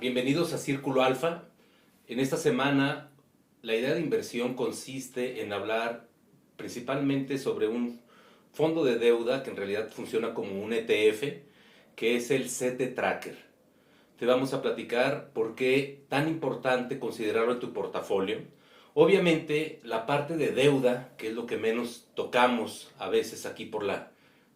Bienvenidos a Círculo Alfa. En esta semana la idea de inversión consiste en hablar principalmente sobre un fondo de deuda que en realidad funciona como un ETF, que es el CT Tracker. Te vamos a platicar por qué es tan importante considerarlo en tu portafolio. Obviamente la parte de deuda, que es lo que menos tocamos a veces aquí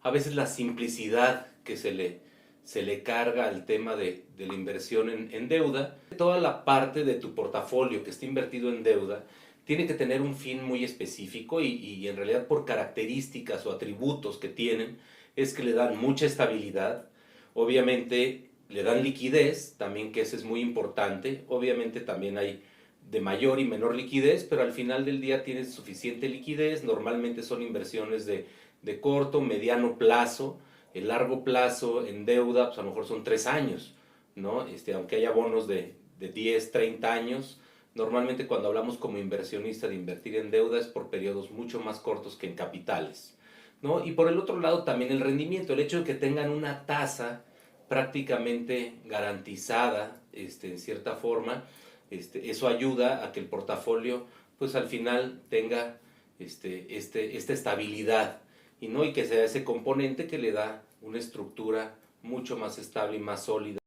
a veces la simplicidad que se le carga al tema de la inversión en deuda. Toda la parte de tu portafolio que está invertido en deuda tiene que tener un fin muy específico y en realidad por características o atributos que tienen es que le dan mucha estabilidad, obviamente le dan liquidez, también que eso es muy importante, obviamente también hay de mayor y menor liquidez, pero al final del día tienes suficiente liquidez, normalmente son inversiones de corto, mediano plazo. El largo plazo en deuda, pues a lo mejor son 3 años, ¿no? Aunque haya bonos de 10, 30 años, normalmente cuando hablamos como inversionista de invertir en deuda es por periodos mucho más cortos que en capitales, ¿no? Y por el otro lado también el rendimiento, el hecho de que tengan una tasa prácticamente garantizada, en cierta forma, eso ayuda a que el portafolio, pues al final tenga esta estabilidad y no y que sea ese componente que le da una estructura mucho más estable y más sólida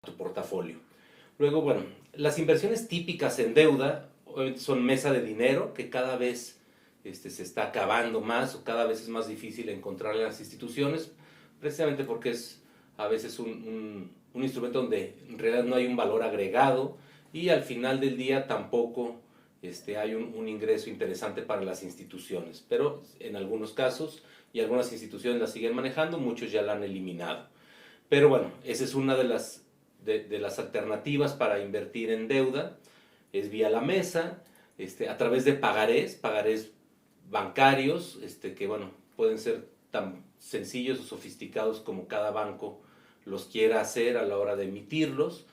a tu portafolio. Luego, bueno, las inversiones típicas en deuda son mesa de dinero, que cada vez se está acabando más o cada vez es más difícil encontrar en las instituciones, precisamente porque es a veces un instrumento donde en realidad no hay un valor agregado y al final del día tampoco hay un ingreso interesante para las instituciones, pero en algunos casos y algunas instituciones la siguen manejando, muchos ya la han eliminado. Pero bueno, esa es una de las alternativas para invertir en deuda, es vía la mesa, a través de pagarés bancarios, que bueno, pueden ser tan sencillos o sofisticados como cada banco los quiera hacer a la hora de emitirlos.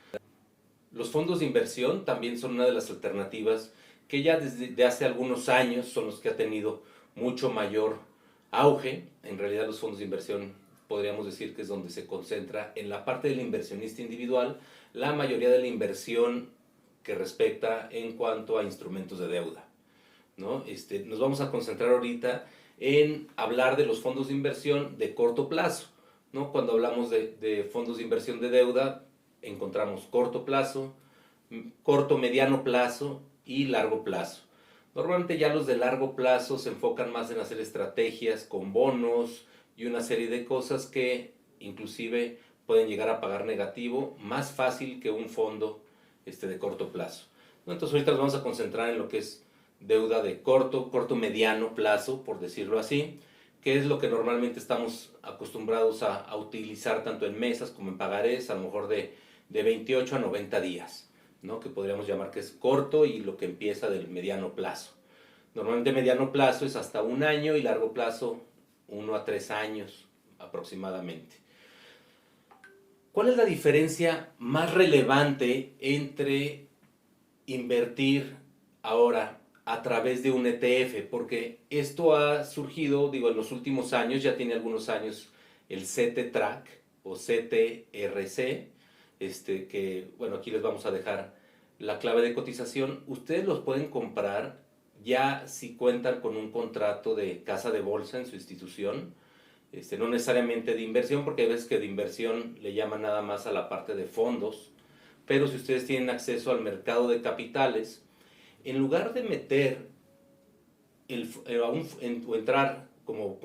Los fondos de inversión también son una de las alternativas que ya desde hace algunos años son los que ha tenido mucho mayor auge. En realidad los fondos de inversión podríamos decir que es donde se concentra en la parte del inversionista individual la mayoría de la inversión que respecta en cuanto a instrumentos de deuda, ¿no? Nos vamos a concentrar ahorita en hablar de los fondos de inversión de corto plazo, ¿no? Cuando hablamos de fondos de inversión de deuda, encontramos corto plazo, corto, mediano plazo y largo plazo. Normalmente ya los de largo plazo se enfocan más en hacer estrategias con bonos y una serie de cosas que inclusive pueden llegar a pagar negativo más fácil que un fondo de corto plazo. Entonces ahorita nos vamos a concentrar en lo que es deuda de corto, mediano plazo, por decirlo así, que es lo que normalmente estamos acostumbrados a utilizar tanto en mesas como en pagarés, a lo mejor de 28 a 90 días, ¿no? Que podríamos llamar que es corto y lo que empieza del mediano plazo. Normalmente mediano plazo es hasta 1 año y largo plazo 1 a 3 años aproximadamente. ¿Cuál es la diferencia más relevante entre invertir ahora a través de un ETF? Porque esto ha surgido, digo, en los últimos años, ya tiene algunos años el CT Track o CTRC, que, bueno, aquí les vamos a dejar la clave de cotización. Ustedes los pueden comprar ya si cuentan con un contrato de casa de bolsa en su institución, no necesariamente de inversión, porque hay veces que de inversión le llaman nada más a la parte de fondos, pero si ustedes tienen acceso al mercado de capitales, en lugar de meter o entrar como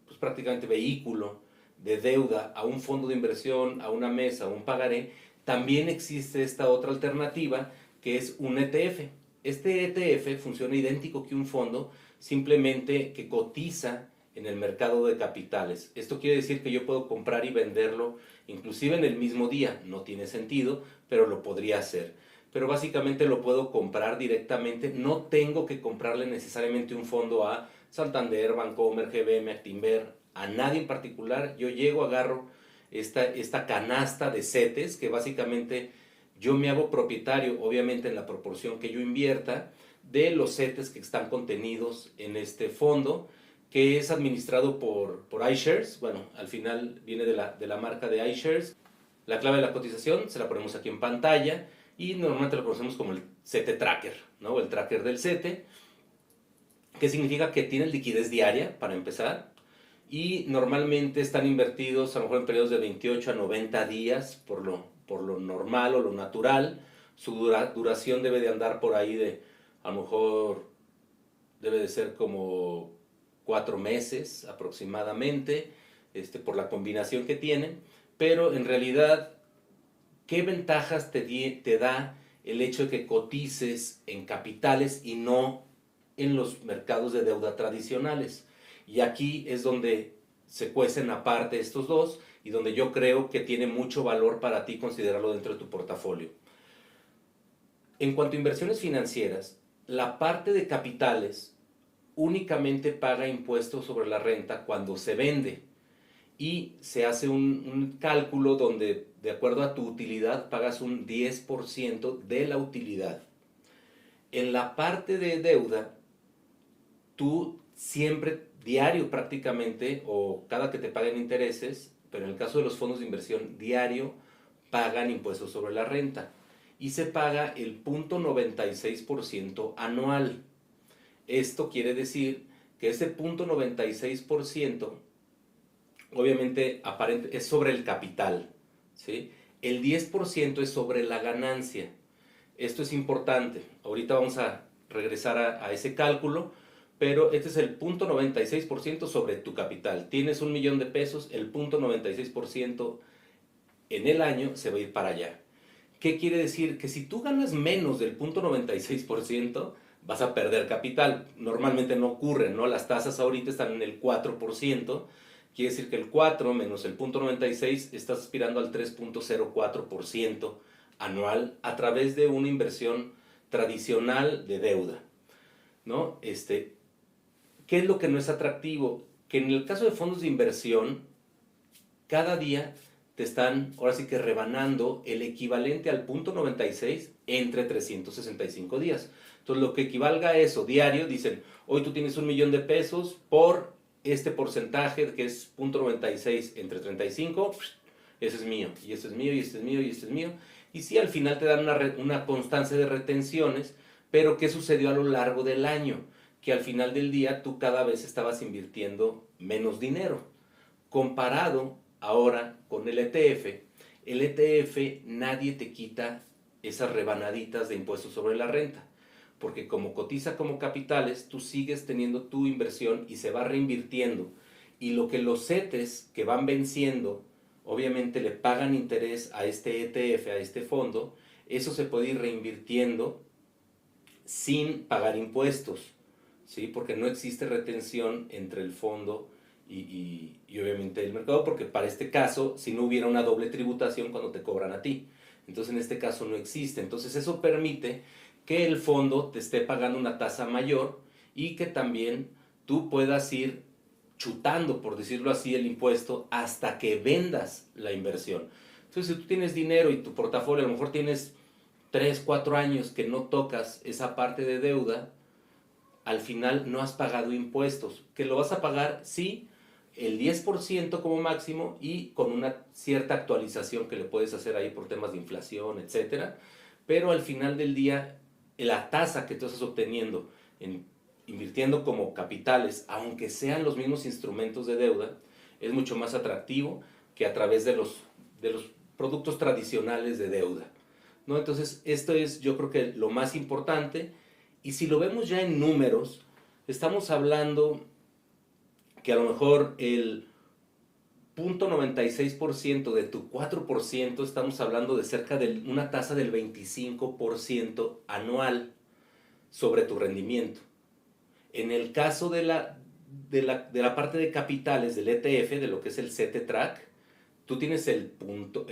pues prácticamente vehículo de deuda a un fondo de inversión, a una mesa, a un pagaré, también existe esta otra alternativa que es un ETF. Este ETF funciona idéntico que un fondo, simplemente que cotiza en el mercado de capitales. Esto quiere decir que yo puedo comprar y venderlo inclusive en el mismo día. No tiene sentido, pero lo podría hacer. Pero básicamente lo puedo comprar directamente. No tengo que comprarle necesariamente un fondo a Santander, Bancomer, GBM, Actinver, a nadie en particular. Yo llego, agarro esta canasta de CETES que básicamente yo me hago propietario, obviamente en la proporción que yo invierta, de los CETES que están contenidos en este fondo, que es administrado por iShares. Bueno, al final viene de la marca de iShares. La clave de la cotización se la ponemos aquí en pantalla y normalmente lo conocemos como el CT Tracker, ¿no? O el tracker del CT, que significa que tienes liquidez diaria para empezar y normalmente están invertidos a lo mejor en periodos de 28 a 90 días por lo normal o lo natural. Su duración debe de andar por ahí de, a lo mejor debe de ser como 4 meses aproximadamente, por la combinación que tienen, pero en realidad, ¿qué ventajas te da el hecho de que cotices en capitales y no en los mercados de deuda tradicionales? Y aquí es donde se cuecen aparte estos dos y donde yo creo que tiene mucho valor para ti considerarlo dentro de tu portafolio. En cuanto a inversiones financieras, la parte de capitales únicamente paga impuestos sobre la renta cuando se vende y se hace un cálculo donde de acuerdo a tu utilidad pagas un 10% de la utilidad. En la parte de deuda, tú siempre, diario prácticamente, o cada que te paguen intereses, pero en el caso de los fondos de inversión, diario pagan impuestos sobre la renta y se paga el 0.96% anual. Esto quiere decir que ese 0.96% obviamente es sobre el capital, ¿sí? El 10% es sobre la ganancia. Esto es importante. Ahorita vamos a regresar a ese cálculo, pero este es el 0.96% sobre tu capital. Tienes 1,000,000 de pesos, el 0.96% en el año se va a ir para allá. ¿Qué quiere decir? Que si tú ganas menos del 0.96%, vas a perder capital. Normalmente no ocurre, ¿no? Las tasas ahorita están en el 4%. Quiere decir que el 4 menos el 0.96 estás aspirando al 3.04% anual a través de una inversión tradicional de deuda, ¿no? ¿Qué es lo que no es atractivo? Que en el caso de fondos de inversión, cada día te están, ahora sí que rebanando el equivalente al 0.96 entre 365 días. Entonces, lo que equivalga a eso diario, dicen, hoy tú tienes 1,000,000 de pesos por este porcentaje que es 0.96 entre 35, ese es mío, y este es mío, y este es mío, y este es mío. Y sí, al final te dan una constancia de retenciones, pero ¿qué sucedió a lo largo del año? Que al final del día tú cada vez estabas invirtiendo menos dinero. Comparado ahora con el ETF nadie te quita esas rebanaditas de impuestos sobre la renta, porque como cotiza como capitales, tú sigues teniendo tu inversión y se va reinvirtiendo. Y lo que los CETES que van venciendo, obviamente le pagan interés a este ETF, a este fondo, eso se puede ir reinvirtiendo sin pagar impuestos, ¿sí? Porque no existe retención entre el fondo y obviamente el mercado, porque para este caso, si no hubiera una doble tributación cuando te cobran a ti, entonces en este caso no existe. Entonces eso permite que el fondo te esté pagando una tasa mayor y que también tú puedas ir chutando, por decirlo así, el impuesto hasta que vendas la inversión. Entonces, si tú tienes dinero y tu portafolio, a lo mejor tienes 3 4 años que no tocas esa parte de deuda, al final no has pagado impuestos, que lo vas a pagar, sí, el 10% como máximo y con una cierta actualización que le puedes hacer ahí por temas de inflación, etcétera, pero al final del día, la tasa que tú estás obteniendo invirtiendo como capitales, aunque sean los mismos instrumentos de deuda, es mucho más atractivo que a través de los productos tradicionales de deuda, ¿no? Entonces, esto es yo creo que lo más importante. Y si lo vemos ya en números, estamos hablando que a lo mejor el 0.96% de tu 4%, estamos hablando de cerca de una tasa del 25% anual sobre tu rendimiento. En el caso de la parte de capitales del ETF, de lo que es el CT-Track, tú tienes el 10%,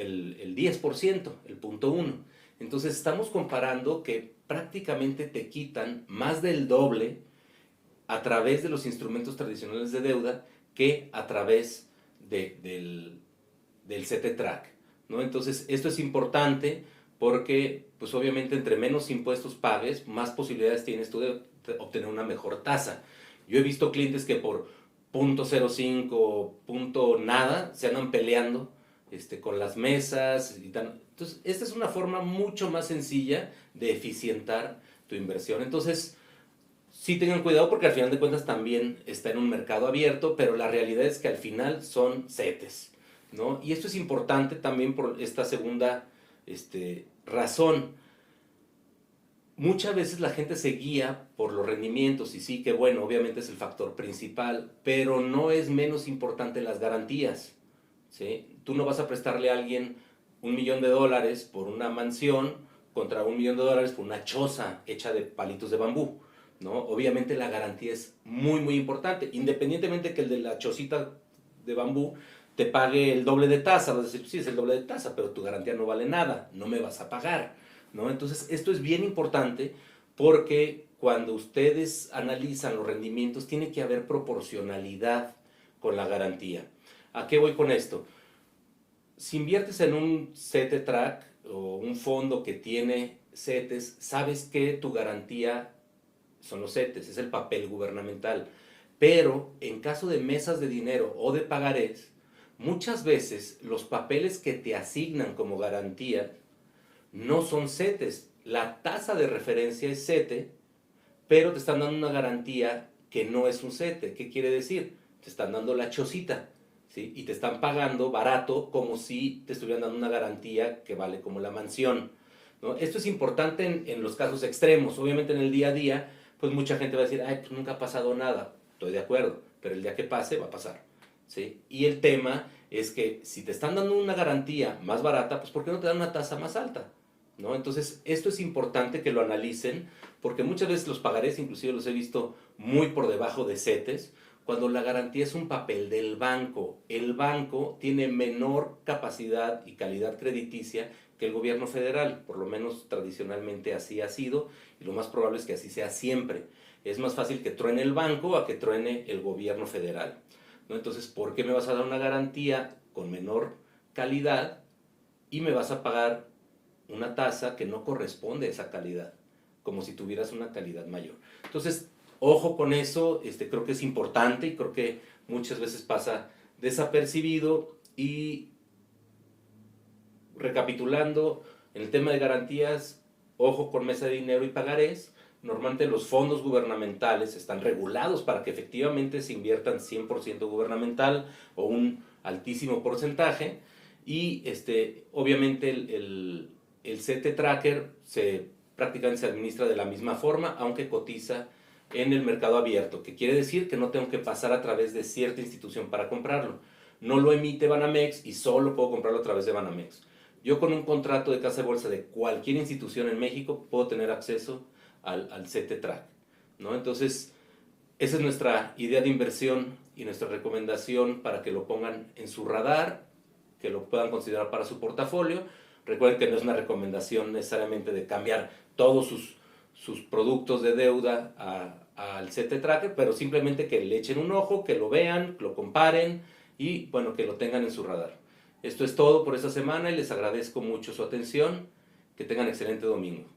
el 0.1. Entonces estamos comparando que prácticamente te quitan más del doble a través de los instrumentos tradicionales de deuda que a través del CT-Track, ¿no? Entonces esto es importante porque pues obviamente entre menos impuestos pagues, más posibilidades tienes tú de obtener una mejor tasa. Yo he visto clientes que por 0.05, punto nada, se andan peleando con las mesas y tal. Entonces, esta es una forma mucho más sencilla de eficientar tu inversión. Entonces, sí tengan cuidado porque al final de cuentas también está en un mercado abierto, pero la realidad es que al final son CETES, ¿no? Y esto es importante también por esta segunda razón. Muchas veces la gente se guía por los rendimientos y sí que bueno, obviamente es el factor principal, pero no es menos importante las garantías, ¿sí? Tú no vas a prestarle a alguien $1,000,000 por una mansión contra $1,000,000 por una choza hecha de palitos de bambú, ¿no? Obviamente la garantía es muy, muy importante, independientemente que el de la chocita de bambú te pague el doble de tasa, vas a decir, sí, es el doble de tasa, pero tu garantía no vale nada, no me vas a pagar, ¿no? Entonces, esto es bien importante porque cuando ustedes analizan los rendimientos, tiene que haber proporcionalidad con la garantía. ¿A qué voy con esto? Si inviertes en un CETE-Track o un fondo que tiene CETES, sabes que tu garantía son los CETES, es el papel gubernamental. Pero en caso de mesas de dinero o de pagarés, muchas veces los papeles que te asignan como garantía no son CETES. La tasa de referencia es CETE, pero te están dando una garantía que no es un CETE. ¿Qué quiere decir? Te están dando la chocita, ¿sí? Y te están pagando barato como si te estuvieran dando una garantía que vale como la mansión, ¿no? Esto es importante en los casos extremos. Obviamente en el día a día, pues mucha gente va a decir, ay, pues nunca ha pasado nada. Estoy de acuerdo, pero el día que pase va a pasar, ¿sí? Y el tema es que si te están dando una garantía más barata, pues ¿por qué no te dan una tasa más alta? ¿No? Entonces, esto es importante que lo analicen, porque muchas veces los pagarés, inclusive los he visto muy por debajo de CETES, cuando la garantía es un papel del banco. El banco tiene menor capacidad y calidad crediticia que el gobierno federal, por lo menos tradicionalmente así ha sido, y lo más probable es que así sea siempre. Es más fácil que truene el banco a que truene el gobierno federal, ¿no? Entonces, ¿por qué me vas a dar una garantía con menor calidad y me vas a pagar una tasa que no corresponde a esa calidad, como si tuvieras una calidad mayor? Entonces, ojo con eso, creo que es importante y creo que muchas veces pasa desapercibido. Y recapitulando, en el tema de garantías, ojo con mesa de dinero y pagarés. Normalmente los fondos gubernamentales están regulados para que efectivamente se inviertan 100% gubernamental o un altísimo porcentaje. Y obviamente el CT Tracker prácticamente se administra de la misma forma, aunque cotiza en el mercado abierto, que quiere decir que no tengo que pasar a través de cierta institución para comprarlo. No lo emite Banamex y solo puedo comprarlo a través de Banamex. Yo con un contrato de casa de bolsa de cualquier institución en México puedo tener acceso al CT Track, ¿no? Entonces, esa es nuestra idea de inversión y nuestra recomendación para que lo pongan en su radar, que lo puedan considerar para su portafolio. Recuerden que no es una recomendación necesariamente de cambiar todos sus productos de deuda al CT Tracker, pero simplemente que le echen un ojo, que lo vean, lo comparen y bueno, que lo tengan en su radar. Esto es todo por esta semana y les agradezco mucho su atención. Que tengan excelente domingo.